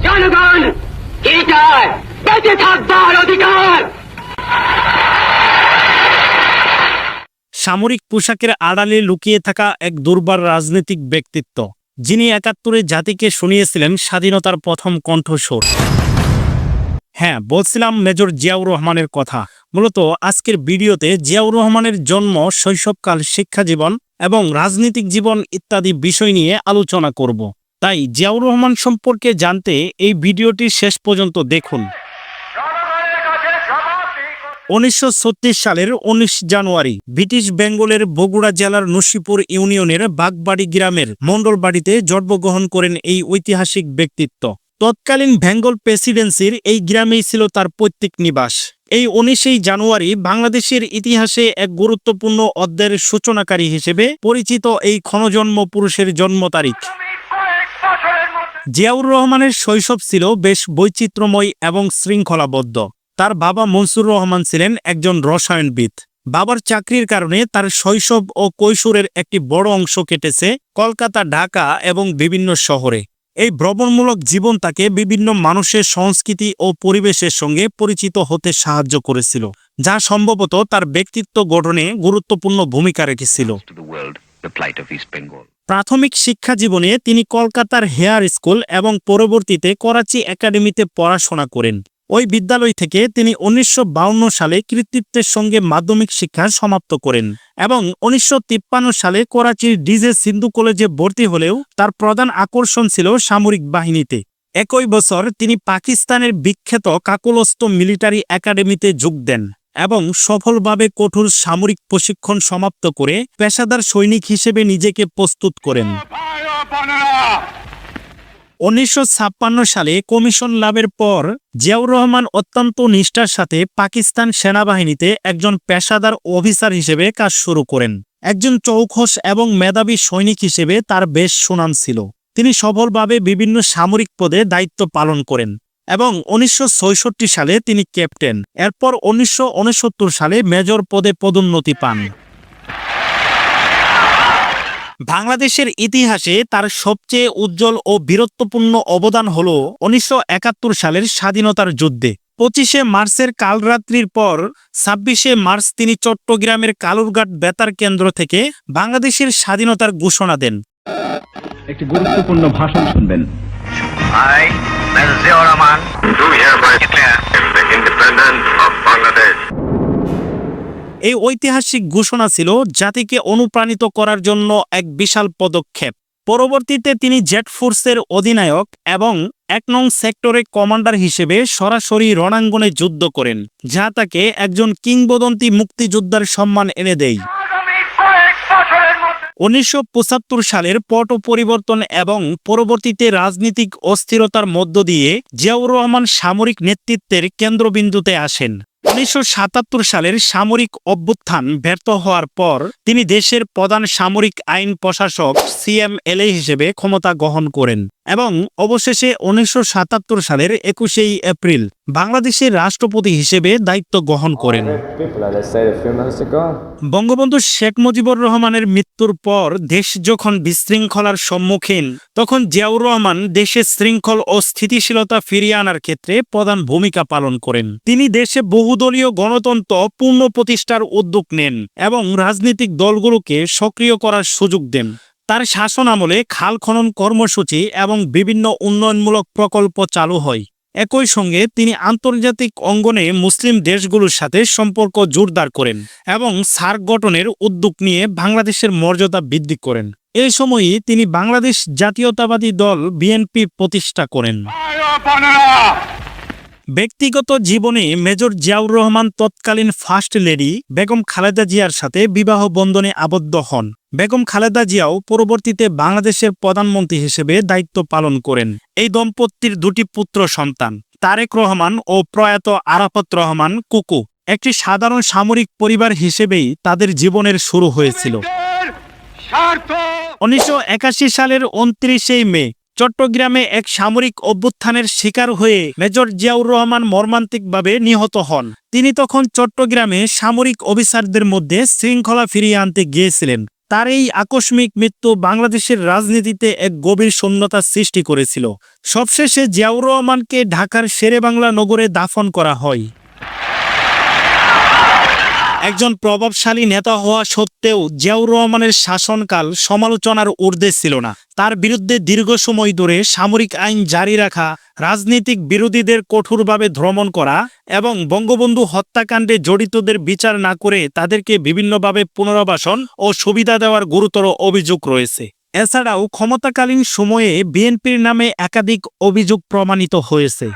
জনগণ কি চায়? বেঁচে থাকবার অধিকার। সামরিক পোশাকের আড়ালে লুকিয়ে থাকা এক দুর্বার রাজনৈতিক ব্যক্তিত্ব, যিনি ৭১-এ জাতিকে শুনিয়েছিলেন স্বাধীনতার প্রথম কণ্ঠস্বর। হ্যাঁ, বলছিলাম মেজর জিয়াউর রহমানের কথা। মূলত আজকের ভিডিওতে জিয়াউর রহমানের জন্ম, শৈশবকাল, শিক্ষাজীবন এবং রাজনৈতিক জীবন ইত্যাদি বিষয় নিয়ে আলোচনা করব। তাই জিয়াউর রহমান সম্পর্কে জানতে এই ভিডিওটি শেষ পর্যন্ত দেখুন। ১৯৩৬ সালের ১৯ জানুয়ারি ব্রিটিশ বেঙ্গলের বগুড়া জেলার নসিপুর ইউনিয়নের বাগবাড়ি গ্রামের মণ্ডলবাড়িতে জন্মগ্রহণ করেন এই ঐতিহাসিক ব্যক্তিত্ব। তৎকালীন বেঙ্গল প্রেসিডেন্সির এই গ্রামেই ছিল তার পৈতৃক নিবাস। এই ১৯ জানুয়ারি বাংলাদেশের ইতিহাসে এক গুরুত্বপূর্ণ অধ্যায়ের সূচনাকারী হিসেবে পরিচিত এই ক্ষণজন্ম পুরুষের জন্ম তারিখ। জিয়াউর রহমানের শৈশব ছিল বেশ বৈচিত্র্যময় এবং শৃঙ্খলাবদ্ধ। তার বাবা মনসুর রহমান ছিলেন একজন রসায়নবিদ। বাবার চাকরির কারণে তার শৈশব ও কৈশোরের একটি বড় অংশ কেটেছে কলকাতা, ঢাকা এবং বিভিন্ন শহরে। এই ভ্রমণমূলক জীবন তাকে বিভিন্ন মানুষের সংস্কৃতি ও পরিবেশের সঙ্গে পরিচিত হতে সাহায্য করেছিল, যা সম্ভবত তার ব্যক্তিত্ব গঠনে গুরুত্বপূর্ণ ভূমিকা রেখেছিল। প্রাথমিক শিক্ষা জীবনে তিনি কলকাতার হেয়ার স্কুল এবং পরবর্তীতে করাচি একাডেমিতে পড়াশোনা করেন। ওই বিদ্যালয় থেকে তিনি ১৯৫২ সালে কৃতিত্বের সঙ্গে মাধ্যমিক শিক্ষা সমাপ্ত করেন এবং ১৯৫৩ সালে করাচির ডিজে সিন্ধু কলেজে ভর্তি হলেও তার প্রধান আকর্ষণ ছিল সামরিক বাহিনীতে। একই বছর তিনি পাকিস্তানের বিখ্যাত কাকুলস্ত মিলিটারি একাডেমিতে যোগ দেন এবং সফলভাবে কঠোর সামরিক প্রশিক্ষণ সমাপ্ত করে পেশাদার সৈনিক হিসেবে নিজেকে প্রস্তুত করেন। ১৯৫৬ সালে কমিশন লাভের পর জিয়াউর রহমান অত্যন্ত নিষ্ঠার সাথে পাকিস্তান সেনাবাহিনীতে একজন পেশাদার অফিসার হিসেবে কাজ শুরু করেন। একজন চৌখস এবং মেধাবী সৈনিক হিসেবে তার বেশ সুনাম ছিল। তিনি সফলভাবে বিভিন্ন সামরিক পদে দায়িত্ব পালন করেন এবং ১৯৬৬ সালে তিনি ক্যাপ্টেন, এরপর ১৯৬৯ সালে মেজর পদে পদোন্নতি পান। বাংলাদেশের ইতিহাসে তার সবচেয়ে উজ্জ্বল ও বীরত্বপূর্ণ অবদান হল ১৯৭১ সালের স্বাধীনতার যুদ্ধে। ২৫শে মার্চের কালরাত্রির পর ২৬শে মার্চ তিনি চট্টগ্রামের কালুরঘাট বেতার কেন্দ্র থেকে বাংলাদেশের স্বাধীনতার ঘোষণা দেন। একটি গুরুত্বপূর্ণ ভাষণ শুনবেন। I, Major Ziaur Rahman, do hereby declare the independence of Bangladesh. এই ঐতিহাসিক ঘোষণা ছিল জাতিকে অনুপ্রাণিত করার জন্য এক বিশাল পদক্ষেপ। পরবর্তীতে তিনি জেট ফোর্সের অধিনায়ক এবং ১ নং সেক্টরে কমান্ডার হিসেবে সরাসরি রণাঙ্গনে যুদ্ধ করেন, যা তাকে একজন কিংবদন্তি মুক্তিযোদ্ধার সম্মান এনে দেয়। ১৯৭৫ সালের পট পরিবর্তন এবং পরবর্তীতে রাজনৈতিক অস্থিরতার মধ্য দিয়ে জিয়াউর রহমান সামরিক নেতৃত্বের কেন্দ্রবিন্দুতে আসেন। ১৯৭৭ সালের সামরিক অভ্যুত্থান ব্যর্থ হওয়ার পর তিনি দেশের প্রধান সামরিক আইন প্রশাসক CMLA হিসেবে ক্ষমতা গ্রহণ করেন এবং অবশেষে ১৯৭৭ সালের ২১শে এপ্রিল বাংলাদেশের রাষ্ট্রপতি হিসেবে দায়িত্ব গ্রহণ করেন। বঙ্গবন্ধু শেখ মুজিবুর রহমানের মৃত্যুর পর দেশ যখন বিশৃঙ্খলার সম্মুখীন, তখন জিয়াউর রহমান দেশে শৃঙ্খল ও স্থিতিশীলতা ফিরিয়ে আনার ক্ষেত্রে প্রধান ভূমিকা পালন করেন। তিনি দেশে বহুদলীয় গণতন্ত্র পূর্ণ প্রতিষ্ঠার উদ্যোগ নেন এবং রাজনৈতিক দলগুলোকে সক্রিয় করার সুযোগ দেন। তার শাসন আমলে খাল খনন কর্মসূচি এবং বিভিন্ন উন্নয়নমূলক প্রকল্প চালু হয়। একই সঙ্গে তিনি আন্তর্জাতিক অঙ্গনে মুসলিম দেশগুলোর সাথে সম্পর্ক জোরদার করেন এবং সার্ক গঠনের উদ্যোগ নিয়ে বাংলাদেশের মর্যাদা বৃদ্ধি করেন। এই সময়ই তিনি বাংলাদেশ জাতীয়তাবাদী দল BNP প্রতিষ্ঠা করেন। ব্যক্তিগত জীবনে মেজর জিয়াউর রহমান তৎকালীন ফার্স্ট লেডি বেগম খালেদা জিয়ার সাথে বিবাহ বন্ধনে আবদ্ধ হন। বেগম খালেদা জিয়াও পরবর্তীতে বাংলাদেশের প্রধানমন্ত্রী হিসেবে দায়িত্ব পালন করেন। এই দম্পতির দুটি পুত্র সন্তান, তারেক রহমান ও প্রয়াত আরাফাত রহমান কুকু। একটি সাধারণ সামরিক পরিবার হিসেবেই তাদের জীবনের শুরু হয়েছিল। ১৯৮১ সালের ২৯শে মে চট্টগ্রামে এক সামরিক অভ্যুত্থানের শিকার হয়ে মেজর জিয়াউর রহমান মর্মান্তিকভাবে নিহত হন। তিনি তখন চট্টগ্রামে সামরিক অফিসারদের মধ্যে শৃঙ্খলা ফিরিয়ে আনতে গিয়েছিলেন। তার এই আকস্মিক মৃত্যু বাংলাদেশের রাজনীতিতে এক গভীর শূন্যতার সৃষ্টি করেছিল। সবশেষে জিয়াউর রহমানকে ঢাকার শেরেবাংলা নগরে দাফন করা হয়। একজন প্রভাবশালী নেতা হওয়া সত্ত্বেও জিয়াউর রহমানের শাসনকাল সমালোচনার ঊর্ধ্বে ছিল না। তার বিরুদ্ধে দীর্ঘ সময় ধরে সামরিক আইন জারি রাখা, রাজনৈতিক বিরোধীদের কঠোরভাবে দমন করা এবং বঙ্গবন্ধু হত্যাকাণ্ডে জড়িতদের বিচার না করে তাদেরকে বিভিন্নভাবে পুনর্বাসন ও সুবিধা দেওয়ার গুরুতর অভিযোগ রয়েছে। এছাড়াও ক্ষমতাকালীন সময়ে বিএনপির নামে একাধিক অভিযোগ প্রমাণিত হয়েছে।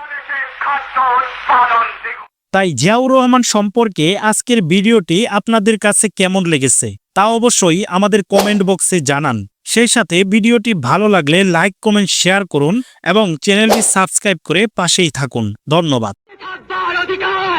তাই জিয়াউর রহমান সম্পর্কে আজকের ভিডিওটি আপনাদের কাছে কেমন লেগেছে তা অবশ্যই আমাদের কমেন্ট বক্সে জানান। সেই সাথে ভিডিওটি ভালো লাগলে লাইক, কমেন্ট, শেয়ার করুন এবং চ্যানেলটি সাবস্ক্রাইব করে পাশেই থাকুন। ধন্যবাদ। থাকবার অধিকার